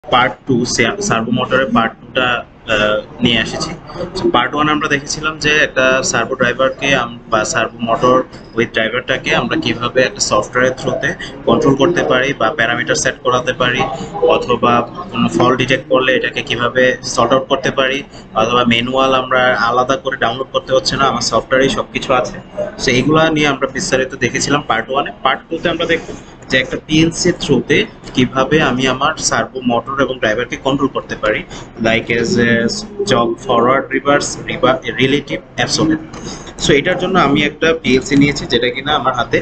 Part two servo মোটরের part টুটা নিয়ে এসেছি। পার্ট ওয়ান আমরা দেখেছিলাম যে একটা সার্ভো ড্রাইভারকে বা সার্ভো মোটর উইথ ড্রাইভারটাকে আমরা কিভাবে একটা সফটওয়্যারের থ্রুতে কন্ট্রোল করতে পারি বা প্যারামিটার সেট করাতে পারি, অথবা কোনো ফল্ট ডিটেক্ট করলে এটাকে কিভাবে সর্ট আউট করতে পারি, অথবা ম্যানুয়াল আমরা আলাদা করে ডাউনলোড করতে হচ্ছে না, আমার সফটওয়্যারেই সব কিছু আছে। সো এইগুলো নিয়ে আমরা বিস্তারিত দেখেছিলাম পার্ট ওয়ানে। পার্ট টুতে আমরা দেখব যে একটা পিএলসির থ্রুতে কিভাবে আমি আমার সার্ভো মোটর এবং ড্রাইভারকে কন্ট্রোল করতে পারি, like as jog forward, reverse, relative, absolute. So এটার জন্য আমি একটা পিএলসি নিয়েছি যেটা কিনা আমার হাতে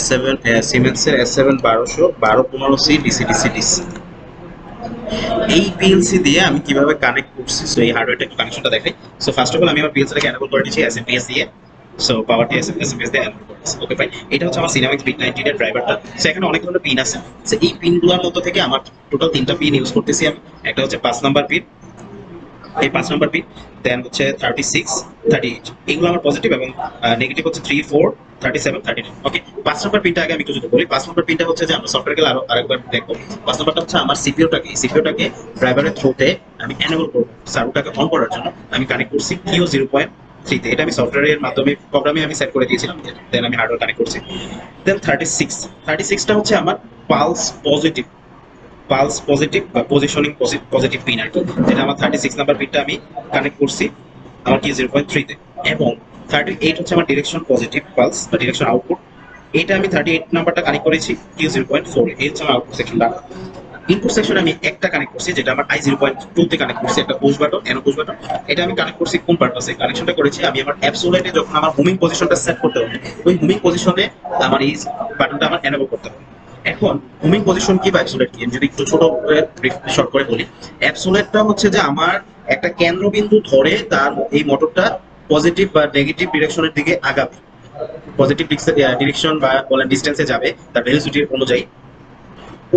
S7 সিমেন্সের S7 1215C DC DC DC. এই পিএলসি দিয়ে আমি কিভাবে কানেক্ট করছি, সো এই হার্ডওয়্যারটা একটু কানেকশনটা দেখাই। সো ফার্স্ট অফ অল আমি আমার পিএলসিটাকে এনেবল করে নিয়েছি এসএমপিএস দিয়ে। সো পাওয়ার টি এসএমপিএস দিয়ে এনেবল করেছি। ওকে ফাইন, এটা হচ্ছে আমার সিনেমাক্স বিট 19 এর ড্রাইভারটা। সো এখানে অনেক ধরনের পিন আছে। সো এই পিনগুলোর মধ্যে থেকে আমার টোটাল 3টা পিন ইউজ করতেছি আমি। একটা হচ্ছে 5 নাম্বার পিন, এই 5 নাম্বার পিন, দেন হচ্ছে 36, 38, এগুলো আমার পজিটিভ, এবং নেগেটিভ হচ্ছে 3, 4, 37, 39। ওকে, 5 নাম্বার পিনটা আগে আমি একটু যদি বলি। 5 নাম্বার পিনটা হচ্ছে যে আমরা সফটওয়্যার গেলে আরেকবার দেখবো। 5 নাম্বারটা হচ্ছে আমার সিপিইউটাকে ড্রাইভারের থ্রুতে আমি এনেবল করবো, সার্ভোটাকে অন করার জন্য আমি কানেক্ট করছি কিউ 0.3 তে। এটা আমি সফটওয়্যারের মাধ্যমে প্রোগ্রামে আমি সেট করে দিয়েছিলাম, দেন আমি হার্ডওয়্যার কানেক্ট করছি। দেন 36টা হচ্ছে আমার পালস পজিটিভ, বা পজিশনিং পজিটিভ পিন আর কি, যেটা আমার 36 নাম্বার পিনটা আমি কানেক্ট করছি আমার কি 0.3 তে। এবং 38 হচ্ছে আমার ডিরেকশন পজিটিভ পালস বা ডিরেকশন আউটপুট, এটা আমি 38 নাম্বারটা কানেক্ট করেছি কিউ 0.4 এই হচ্ছে আমার আউটপুট সেকশনটা। ইনপুট সেকশনে আমি একটা কানেক্ট করছি যেটা আমার I 0.2 তে কানেক্ট করছি, একটা পুশ বাটন, এনো পুশ বাটন। এটা আমি কানেক্ট করছি কোন পারপাসে কানেকশনটা করেছি, আমি আমার অ্যাবসোলিউটে যখন আমার হোমিং পজিশনটা সেট করতে হবে, ওই হোমিং পজিশনে আমার এই বাটনটা আমার এনেবল করতে হবে। এখন হোমিং পজিশন কি বা অ্যাবসোলিউট কি, আমি যদি একটু ছোট করে শর্ট করে বলি, অ্যাবসোলিউটটা হচ্ছে যে আমার একটা কেন্দ্রবিন্দু ধরে তার এই মোটরটা পজিটিভ বা নেগেটিভ ডিরেকশনের দিকে আগাবে, পজিটিভ ডিরেকশন বা বলেন ডিস্টেন্সে যাবে তার ভেলোসিটি অনুযায়ী,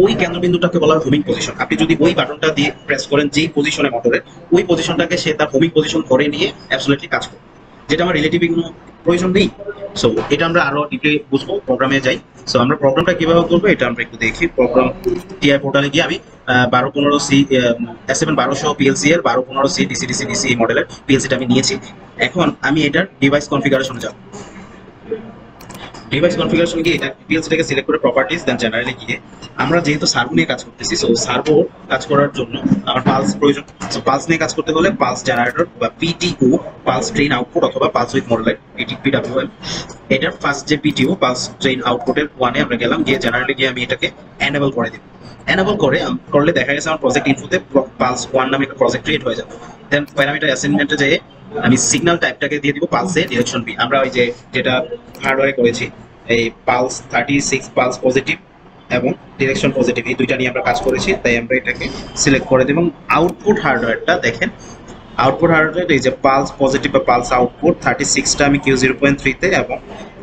ওই কেন্দ্রবিন্দুটাকে বলা হয় হোমিং পজিশন। আপনি যদি ওই বাটনটা দিয়ে প্রেস করেন যেই পজিশনে মোটরের, ওই পজিশনটাকে সে তার হোমিং পজিশন ধরে নিয়ে অ্যাবসলিউটলি কাজ করে, যেটা আমার রিলেটিভ কোনো প্রয়োজন নেই। সো এটা আমরা আরো ডিটেইল বুঝবো, প্রোগ্রামে যাই। সো আমরা প্রোগ্রামটা কিভাবে করবো এটা আমরা একটু দেখি। প্রোগ্রাম টিআই পোর্টালে গিয়ে আমি 1215C S7 1200 পিএলসি এর 1215C ডিসি ডিসি ডিসি মডেলের পিএলসিটা আমি নিয়েছি। এখন আমি এটার ডিভাইস কনফিগারেশনে যাব। ডিভাইস কনফিগারেশন গিয়ে এটা পিএলসিটাকে সিলেক্ট করে প্রপার্টিজ, দেন জেনারেলে গিয়ে আমরা যেহেতু সার্ভো নিয়ে কাজ করতেছি, সো সার্ভো কাজ করার জন্য আমার পালস প্রয়োজন। সো পালস নিয়ে কাজ করতে হলে পালস জেনারেটর বা পিটিও, পালস ট্রেন আউটপুট, অথবা পালস উইথ মডেল পিডব্লিউএম, এটার ফার্স্ট যে পিটিও পালস ট্রেন আউটপুটের ওয়ানে আমরা গেলাম, গিয়ে জেনারেলে গিয়ে আমি এটাকে এনেবল করে দিব। এনেবল করলে দেখা গেছে আমার প্রজেক্ট ইনফোতে পালস 1 নামে একটা প্রজেক্ট ক্রিয়েট হয়ে যাবে। দেন প্যারামিটার অ্যাসাইনমেন্টে যেয়ে আমি সিগন্যাল টাইপটাকে দিয়ে দিব পালসে ডিরেকশন বি। আমরা ওই যে যেটা হার্ডওয়্যারে করেছি, এই পালস 36 পালস পজিটিভ এবং ডিরেকশন পজিটিভ, এই দুইটা নিয়ে আমরা কাজ করেছি, তাই আমরা এটাকে সিলেক্ট করে দেব। এবং আউটপুট হার্ডওয়্যারটা দেখেন, আউটপুট হার্ডওয়্যার এই যে পালস পজিটিভ বা পালস আউটপুট 36টা আমি কিউ 0.3 তে, এবং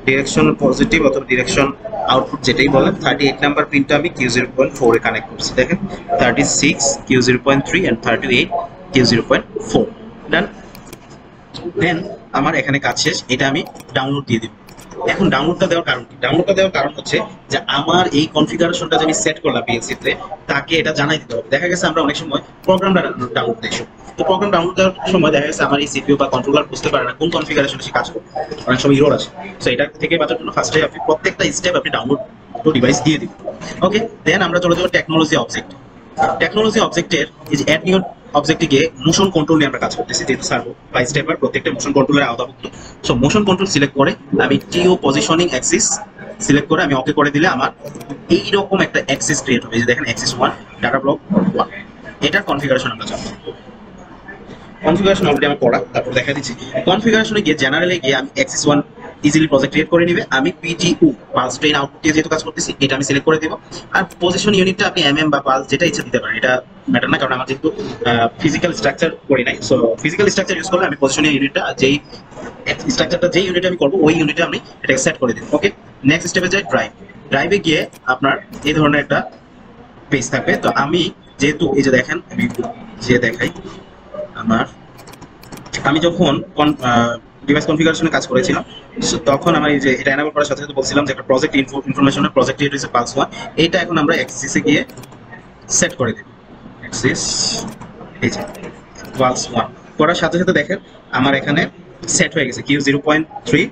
ডিরেকশন পজিটিভ অথবা ডিরেকশন আউটপুট যেটাই বলেন 38 নাম্বার পিনটা আমি কিউ 0.4 এ কানেক্ট করছি। দেখেন 36 কিউ 0.3 এন্ড 38 কিউ 0.4 ডান। দেন আমার এখানে কাজ শেষ, এটা আমি ডাউনলোড দিয়ে দিব। এখন ডাউনলোডটা দেওয়ার কারণ কি? ডাউনলোডটা দেওয়ার কারণ হচ্ছে যে আমার এই কনফিগারেশনটা যে আমি সেট করলাম পিএলসি তে, তাকে এটা জানাই দিতে হবে। দেখা গেছে আমরা অনেক সময় প্রোগ্রামটা ডাউনলোড দিই, তো প্রোগ্রাম ডাউনলোড দেওয়ার সময় দেখা গেছে আমার এই সিপিইউ বা কন্ট্রোলার বুঝতে পারে না কোন কনফিগারেশনে সে কাজ করবে, অনেক সময় ইরর আসে। সো এটা থেকে বাঁচার জন্য ফার্স্টে আপনি প্রত্যেকটা স্টেপ আপনি ডাউনলোড ডিভাইস দিয়ে দিবেন। ওকে, দেন আমরা চলে যাবো টেকনোলজি অবজেক্ট। টেকনোলজি অবজেক্টের এই যে অ্যাড নিউ অবজেক্টে গিয়ে মোশন কন্ট্রোল নিয়ে আমরা কাজ করতেছি, যেহেতু সার্ভো বাই স্টেপার প্রত্যেকটা মোশন কন্ট্রোলের আওতাভুক্ত। সো মোশন কন্ট্রোল সিলেক্ট করে আমি টিও পজিশনিং অ্যাক্সিস সিলেক্ট করে আমি ওকে করে দিলে আমার এইরকম একটা অ্যাক্সিস ক্রিয়েট হবে। এই যে দেখেন অ্যাক্সিস 1 ডাটা ব্লক 1, এটার কনফিগারেশন আমরা যাব। কনফিগারেশন অলরেডি আমি পড়া, তারপর দেখা দিচ্ছি। কনফিগারেশনে গিয়ে জেনারেলে গিয়ে আমি অ্যাক্সিস 1 ইজিলি প্রজেক্ট ক্রিয়েট করে নিবে। আমি পিটিও পালস ট্রেন আউটপুট দিয়ে যেহেতু কাজ করতেছি, এটা আমি সিলেক্ট করে দেব। আর পজিশন ইউনিটটা আপনি এমএম বা পালস যেটা ইচ্ছা দিতে পারেন, এটা ম্যাটার না, কারণ আমার যেহেতু ফিজিক্যাল স্ট্রাকচার করি নাই। সো ফিজিক্যাল স্ট্রাকচার ইউজ করলে আমি পজিশনিং ইউনিটটা যেই স্ট্রাকচারটা যেই ইউনিটে আমি করবো ওই ইউনিটে আমি এটাকে সেট করে দেব। ওকে, নেক্সট স্টেপে যাই ড্রাইভ। ড্রাইভে গিয়ে আপনার এই ধরনের একটা পেজ থাকবে। তো আমি যেহেতু এই যে দেখেন, আমি যে দেখাই, আমি যখন ডিভাইস কনফিগারেশনে কাজ করেছিলাম, তখন আমার এই যে এটা এনেবল করার সাথে সাথে বলছিলাম যে একটা প্রজেক্ট ইনফরমেশনের প্রজেক্ট ক্রিয়েট হয়েছে পালস 1, এইটা এখন আমরা অ্যাক্সিসে গিয়ে সেট করে দেব। অ্যাক্সিস এই যে পালস 1 করার সাথে সাথে দেখেন আমার এখানে সেট হয়ে গেছে কিউ 0.3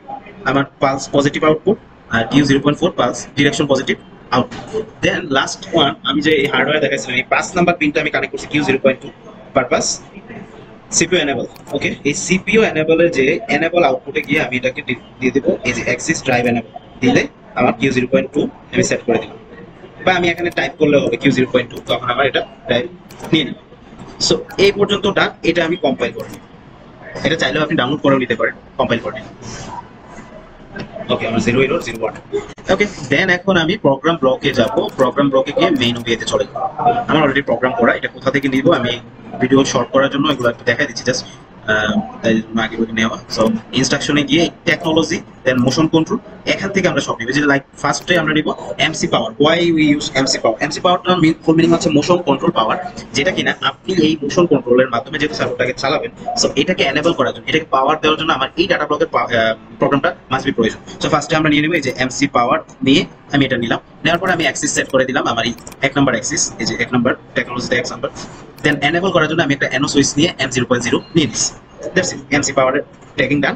আমার পালস পজিটিভ আউটপুট আর Q 0.4 pulse direction positive output. Then last one আমি যে এই হার্ডওয়্যার দেখাইছিলাম এই 5 নাম্বার পিনটা আমি কানেক্ট করছি কিউ 0.2 পারপাস সিপিইউ এনেবল। ওকে, এই সিপিইউ এনেবলের যে এনেবল আউটপুটে গিয়ে আমি এটাকে দিয়ে দেবো এই যে অ্যাক্সিস ড্রাইভ এনেবল দিলে আমার কিউ 0.2 আমি সেট করে দিলাম, বা আমি এখানে টাইপ করলে হবে কিউ 0.2, তখন আমার এটা ড্রাইভ নিয়ে নেবে। সো এই পর্যন্ত ডান। এটা আমি কম্পাইল করে নিই, এটা চাইলেও আপনি ডাউনলোড করে নিতে পারেন, কম্পাইল করে নিন। ওকে, আমার 0 এরর 0 1। ওকে, দেন এখন আমি প্রোগ্রাম ব্লকে যাব। প্রোগ্রাম ব্লকে গিয়ে মেইন ওয়েতে চলে যাব। আমার অলরেডি প্রোগ্রাম করা, এটা কোথা থেকে নিব আমি ভিডিও শর্ট করার জন্য এগুলো একটু দেখাই দিচ্ছি জাস্ট তাই আগে বলে নেওয়া। সো ইনস্ট্রাকশনে গিয়ে টেকনোলজি দেন মোশন কন্ট্রোল, এখান থেকে আমরা সব নিব। যে লাইক ফার্স্টে আমরা নিব MC power. Why we use MC power? MC পাওয়ারটার ফুল মিনিং হচ্ছে মোশন কন্ট্রোল পাওয়ার, যেটা কিনা আপনি এই মোশন কন্ট্রোলের মাধ্যমে যেহেতু সার্ভারটাকে চালাবেন, সো এটাকে এনেবল করার জন্য, এটাকে পাওয়ার দেওয়ার জন্য আমার এই ডাটা ব্লকের প্রোগ্রামটা মাস্ট বি প্রয়োজন। সো ফার্স্টে আমরা নিয়ে নেব এই যে এমসি পাওয়ার নিয়ে আমি এটা নিলাম। নেওয়ার পরে আমি অ্যাক্সিস সেট করে দিলাম আমার এই 1 নাম্বার অ্যাক্সিস, এই যে 1 নাম্বার টেকনোলজিতে 1 নাম্বার। দেন এনেবল করার জন্য আমি একটা এনো সুইচ নিয়ে M0.0 নিয়ে নিচ্ছি। দ্যাটস ইট, এমসি পাওয়ারের ট্যাগিং ডান।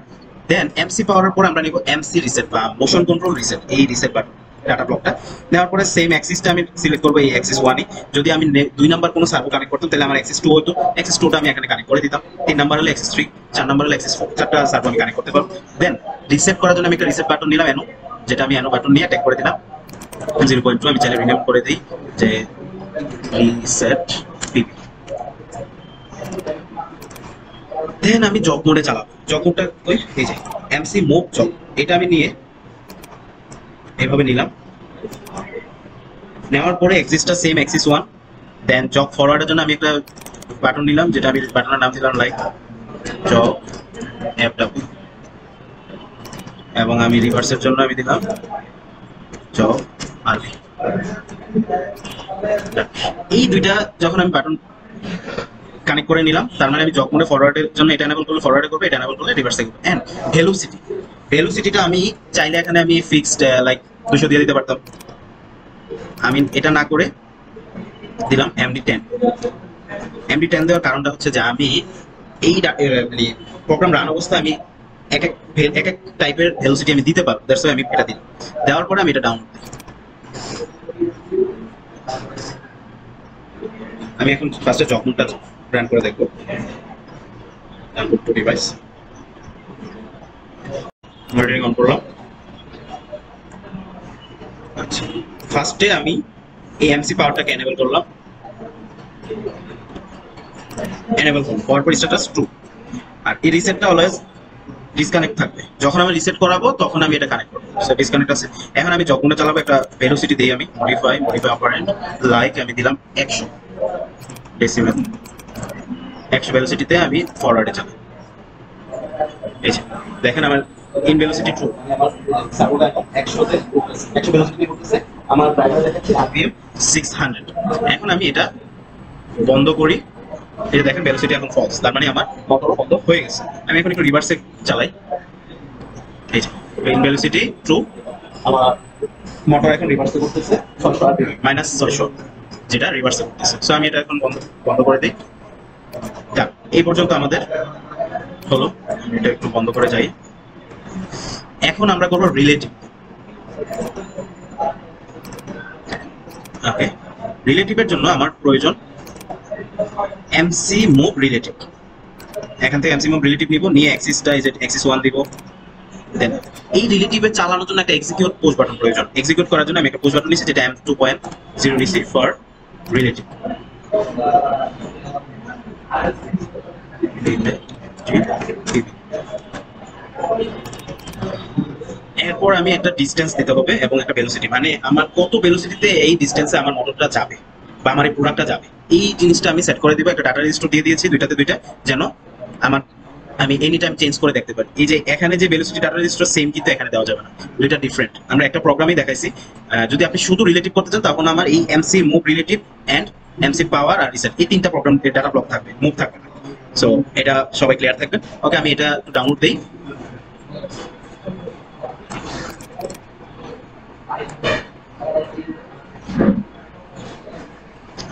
দেন এমসি পাওয়ারের পর আমরা নিব এমসি রিসেট বা মোশন কন্ট্রোল রিসেট, এই রিসেট বাটন ডাটা ব্লকটা নেওয়ার পরে সেম অ্যাক্সিসটা আমি সিলেক্ট করবো, এই অ্যাক্সিস 1 যদি আমি 2 নাম্বার কোনো সার্ভো কানেক্ট করতাম তাহলে আমার অ্যাক্সিস 2 হতো, অ্যাক্সিস 2টা আমি এখানে কানেক্ট করে দিতাম। 3 নাম্বার হলে অ্যাক্সিস 3, 4 নাম্বার হলে অ্যাক্সিস 4, চারটা সার্ভো আমি কানেক্ট করতে পারবো। দেন রিসেট করার জন্য আমি একটা রিসেট বাটন নিলাম এনো, যেটা আমি এনো বাটন নিয়ে ট্যাগ করে দিলাম 0.2। আমি চাইলে রিনেম করে দিই যে রিসেট পিপি। দেন আমি জব মোডে চালাবো। জব মোডটা ওই এই যে এমসি মুভ জব, এটা আমি নিয়ে এইভাবে নিলাম। নেওয়ার পরে এক্সিসটা সেম এক্সিস 1। দেন জব ফরওয়ার্ডের জন্য আমি একটা বাটন নিলাম, যেটা আমি বাটনের নাম দিলাম লাইক জব এফডব্লিউ, এবং আমি রিভার্সের জন্য আমি দিলাম জব আরবি। এই দুইটা যখন আমি বাটন কানেক্ট করে নিলাম, তার মানে আমি জব মোডে ফরওয়ার্ডের জন্য এটা এনেবল করলে ফরওয়ার্ডে করবে, এটা এনেবল করলে রিভার্সে করবে। এন্ড ভেলোসিটি, ভেলোসিটিটা আমি চাইলে এখানে আমি ফিক্সড লাইক 200 দিয়ে দিতে পারতাম, আমি এটা না করে দিলাম MD10। MD10 দেওয়ার কারণটা হচ্ছে যে আমি এই মানে প্রোগ্রাম রান অবস্থায় আমি এক এক টাইপের ভেলোসিটি আমি দিতে পারবো, দ্যাটস ওয়াই আমি এটা দিলাম। দেওয়ার পরে আমি এটা ডাউনলোড দিই। আমি এখন ফার্স্টে জব মোডটা রান করে দেখবো। Download to device monitoring on করলাম। আচ্ছা, ফার্স্টে আমি এই এমসি পাওয়ারটাকে এনেবল করলাম, এনেবল করলাম পাওয়ার পর স্ট্যাটাস ট্রু। আর এই রিসেটটা অলওয়েজ ডিসকানেক্ট থাকবে, যখন আমি রিসেট করাবো তখন আমি এটা কানেক্ট করবো। সো ডিসকানেক্ট আছে। এখন আমি যখন চালাবো একটা ভেলোসিটি দেই, আমি মডিফাই অপারেন্ট লাইক আমি দিলাম 100 ডেসিবেল। 100 ভেলোসিটিতে আমি ফরওয়ার্ডে চালাই। এই যে দেখেন আমার ইন ভেলোসিটি ট্রু, আমার সার্ভোটা এখন 100 ভেলোসিটি করতেছে, আমার ড্রাইভার দেখাচ্ছে আরপিএম 600। এখন আমি এটা বন্ধ করি, এই যে দেখেন ভেলোসিটি এখন ফলস, তার মানে আমার মোটর বন্ধ হয়ে গেছে। আমি এখন একটু রিভার্সে চালাই, এই যে ইন ভেলোসিটি ট্রু, আমার মোটর এখন রিভার্সে করতেছে 600 আরপিএম -600, যেটা রিভার্সে করতেছে। সো আমি এটা এখন বন্ধ করে দিই। যাক, এই পর্যন্ত আমাদের হলো। আমি এটা একটু বন্ধ করে যাই। এখন আমরা করব রিলেটিভ। ওকে, রিলেটিভের জন্য আমার প্রয়োজন এমসি মুভ রিলেটিভ। এখান থেকে এমসি মুভ রিলেটিভ নিব, নিয়ে অ্যাক্সিসটা এই যে অ্যাক্সিস 1 দিব। দেন এই রিলেটিভে চালানোর জন্য একটা এক্সিকিউট পুশ বাটন প্রয়োজন। এক্সিকিউট করার জন্য আমি একটা পুশ বাটন নিয়েছি, যেটা M2.0 নিয়েছি ফর রিলেটিভ। এরপর আমি একটা ডিসটেন্স দিতে হবে এবং একটা ভেলোসিটি, মানে আমার কত ভেলোসিটিতে এই ডিসটেন্সে আমার মোটরটা যাবে বা আমার এই প্রোডাক্টটা যাবে, এই জিনিসটা আমি সেট করে দিব। একটা ডাটা রেজিস্টার দিয়ে দিয়েছি দুইটাতে দুইটা, যেন আমার আমি এনি টাইম চেঞ্জ করে দেখতে পারি। এই যে এখানে যে ভেলোসিটি ডাটা রেজিস্টার সেম, কিন্তু এখানে দেওয়া যাবে না, দুইটা ডিফারেন্ট। আমরা একটা প্রোগ্রামই দেখাইছি। যদি আপনি শুধু রিলেটিভ করতে চান তখন আমার এই MC move relative and MC power আর রিসেট, এই তিনটা প্রোগ্রাম ডাটা ব্লক থাকবে, মুভ থাকবে না। সো এটা সবাই ক্লিয়ার থাকবেন। ওকে, আমি এটা ডাউনলোড দেই।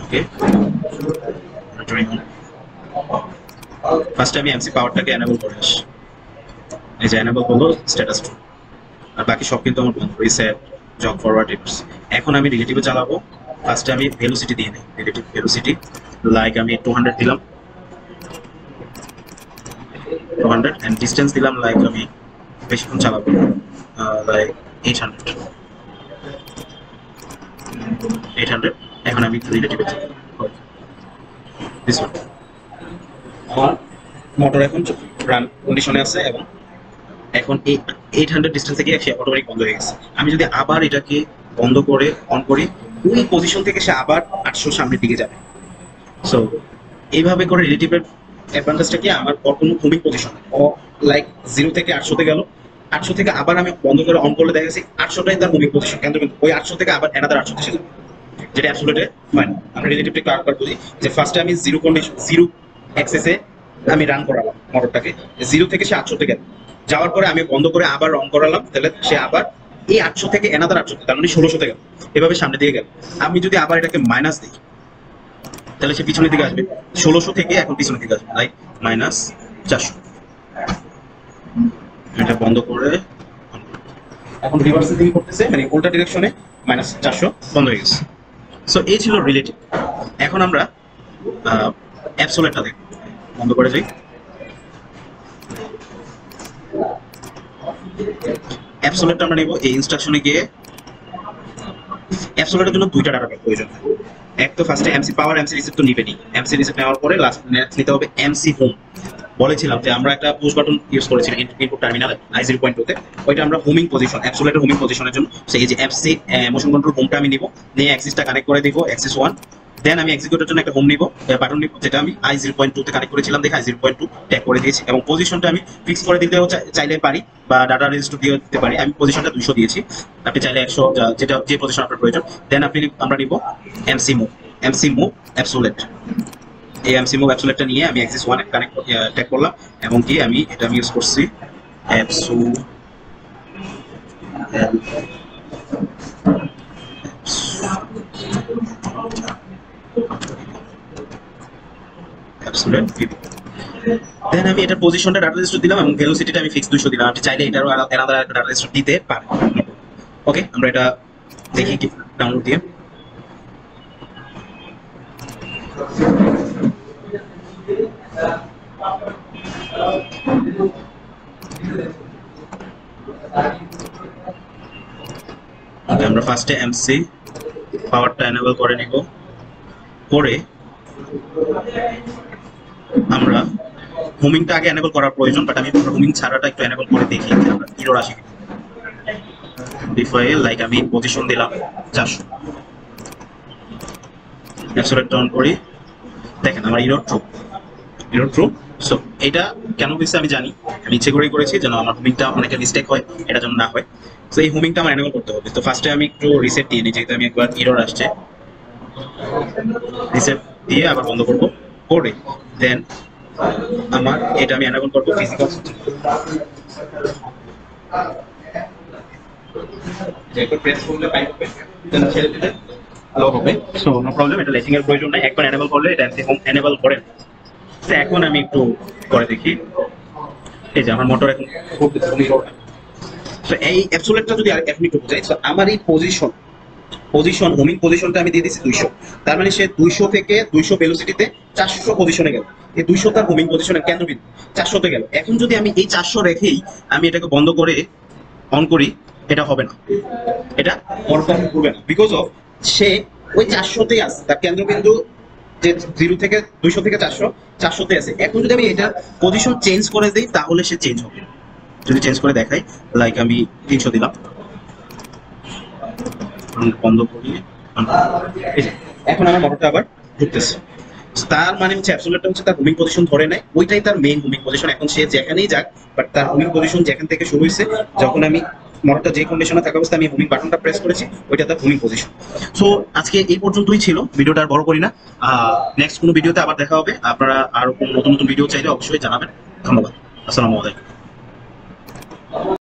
ওকে, মনিটরিং অন। ফার্স্টে আমি এমসি পাওয়ারটাকে এনেবল করে আসি, এই যে এনেবল হলো স্ট্যাটাস ট্রু, আর বাকি সব কিন্তু আমার বন্ধ, রিসেট, জব ফরওয়ার্ড রিভার্স। এখন আমি রিলেটিভে চালাবো। ফার্স্টে আমি ভেলোসিটি দিয়ে নিই, রিলেটিভ ভেলোসিটি লাইক আমি 200 দিলাম, 200 এন্ড ডিসটেন্স দিলাম লাইক আমি বেশিক্ষণ চালাবো লাইক 800। এখন আমি রিলেটিভে চালাবো দিস ওয়ান। আমার মোটর এখন রান কন্ডিশনে আছে এবং এখন এই 800 ডিস্টেন্স থেকে সে অটোমেটিক বন্ধ হয়ে গেছে। আমি যদি আবার এটাকে বন্ধ করে অন করি, ওই পজিশন থেকে সে আবার 800 সামনের দিকে যাবে। সো এইভাবে করে রিলেটিভের অ্যাডভান্টেজটা কি, আমার কোনো মুভিং পজিশন ও লাইক 0 থেকে 800 তে গেল, 800 থেকে আবার আমি বন্ধ করে অন করলে দেখা গেছে 800টাই তার মুভিং পজিশন, কিন্তু ওই 800 থেকে আবার অ্যানাদার 800 এসে যাবে, যেটা অ্যাবসলিউটলি ফাইন। আমরা রিলেটিভটা একটু আরেকবার বলি যে ফার্স্টে আমি 0 কন্ডিশন 0 অ্যাক্সেসে আমি রান করালাম মোটরটাকে, 0 থেকে সে 800 তে গেল, যাওয়ার পরে আমি বন্ধ করে আবার অন করালাম, তাহলে সে আবার এই 800 থেকে অ্যানাদার 800, তার মানে 1600 তে গেল, এভাবে সামনে দিকে গেল। আমি যদি আবার এটাকে মাইনাস দিই তাহলে সে পিছনের দিকে আসবে, 1600 থেকে এখন পিছনের দিকে আসবে লাইক -400। এটা বন্ধ করে এখন রিভার্সের দিকে করতেছে, মানে উল্টা ডিরেকশনে -400 বন্ধ হয়ে গেছে। সো এই ছিল রিলেটিভ। এখন আমরা অ্যাবসোলেটটা দেখব, বন্ধ করে যাই। অ্যাবসোলেটটা আমরা নেব, এই ইনস্ট্রাকশনে গিয়ে অ্যাবসোলেটের জন্য দুইটা ডাটা প্রয়োজন হয়। এক তো ফার্স্টে এমসি পাওয়ার, এমসি রিসিপ্ট তো নিবেনি, এমসি রিসিপ্ট নেওয়ার পরে লাস্ট নিতে হবে এমসি হোম। বলেছিলাম যে আমরা একটা পুশ বাটন ইউজ করেছি ইনপুট টার্মিনালে i0.2 তে, ওইটা আমরা হোমিং পজিশন, অ্যাবসোলেটের হোমিং পজিশনের জন্য সেই যে এমসি মোশন কন্ট্রোল হোমটা আমি নিব, নিয়ে অ্যাক্সিসটা কানেক্ট করে দিব, অ্যাক্সিস 1। দেন আমি এক্সিকিউটের জন্য একটা হোম নিব, বাটন নিব, যেটা আমি i0.2 তে কানেক্ট করেছিলাম, দেখে i0.2 ট্যাগ করে দিয়েছি, এবং পজিশনটা আমি ফিক্স করে দিতেও চাইলে পারি বা ডাটা রেজিস্টার দিয়ে দিতে পারি। আমি পজিশনটা 200 দিয়েছি, আপনি চাইলে 100, যেটা যে পজিশন আপনার প্রয়োজন। দেন আমরা নিব এমসি মুভ, এমসি মুভ অ্যাবসোলেট। এই এমসি মুভ অ্যাবসোলেটটা নিয়ে আমি অ্যাক্সিস 1 এ কানেক্ট ট্যাগ করলাম, এবং কি আমি এটা ইউজ করছি অ্যাবসোলেট ভিভ। দেন আমি এটা পজিশনটা ডাটা রেজিস্টার দিলাম এবং ভেলোসিটিটা আমি ফিক্স 200 দিলাম। আপনি চাইলে এটারও আলাদা ডাটা রেজিস্টার দিতে পারেন। ওকে, আমরা এটা দেখি কি ডাউনলোড দিয়ে। আমরা ফার্স্টে এমসি পাওয়ারটা এনেবল করে নিব, করে আমরা হোমিংটা আগে এনেবল করার প্রয়োজন, বাট আমি হোমিং ছাড়াটা একটু এনেবল করে দেখি যে আমরা এরর আসে কিনা। ডিফাইল লাইক আমি পজিশন দিলাম 400, অ্যাবসোলেট অন করি, দেখেন আমার এরর ট্রু। সো এটা কেন হয়েছে আমি জানি, আমি ইচ্ছে করেই করেছি যেন আমার হোমিংটা অনেকের মিস্টেক হয়, এটা যেন না হয়। সো এই হোমিংটা আমার এনেবল করতে হবে। তো ফার্স্টে আমি একটু রিসেট দিয়ে নিই, যেহেতু আমি একবার এরর আসছে, রিসেট দিয়ে আবার বন্ধ করব, করে দেন আমার এটা আমি এনেবল করব ফিজিক্যাল যে একবার প্রেস করলে পাই হবে, দেন ছেড়ে দিলে লো হবে। সো নো প্রবলেম, এটা লেসিং এর প্রয়োজন নাই, একবার এনেবল করলে এটা এমসি হোম এনেবল করে। তো এখন আমি একটু করে দেখি, এই যে আমার মোটর এখন ঘুরতেছে। সো এই অ্যাবসোলেটটা যদি এখন একটু বোঝাই, সো আমার এই পজিশন হোমিং পজিশনটা আমি দিয়ে দিয়েছি 200, তার মানে সে 200 থেকে 200 ভেলোসিটিতে 400 পজিশনে গেল। এই 200 তার হোমিং পজিশনের কেন্দ্রবিন্দু, 400 তে গেল। এখন যদি আমি এই 400 রেখেই আমি এটাকে বন্ধ করে অন করি, এটা হবে না, এটা পারফর্ম করবে না, বিকজ অফ সে ওই 400 তেই আছে, তার কেন্দ্রবিন্দু যে 0 থেকে 200 থেকে 400 তে আছে। এখন যদি আমি এটা পজিশন চেঞ্জ করে দিই তাহলে সে চেঞ্জ হবে। যদি চেঞ্জ করে দেখাই, লাইক আমি 300 দিলাম, বন্ধ করি, এখন আমার মোটরটা আবার ঘুরতেছে। তার মানে হচ্ছে অ্যাবসোলেটটা হচ্ছে তার হোমিং পজিশন ধরে নেয়, ওইটাই তার মেইন হোমিং পজিশন। এখন সে যেখানেই যাক, বাট তার হোমিং পজিশন যেখান থেকে শুরু হয়েছে, যখন আমি মোটরটা যে কন্ডিশনে থাকা অবস্থায় আমি হোমিং বাটনটা প্রেস করেছি, ওইটা তার হোমিং পজিশন। সো আজকে এই পর্যন্তই ছিল, ভিডিওটা আর বড় করি না। নেক্সট কোনো ভিডিওতে আবার দেখা হবে। আপনারা আরো কোনো নতুন ভিডিও চাইলে অবশ্যই জানাবেন। ধন্যবাদ, আসসালামু আলাইকুম।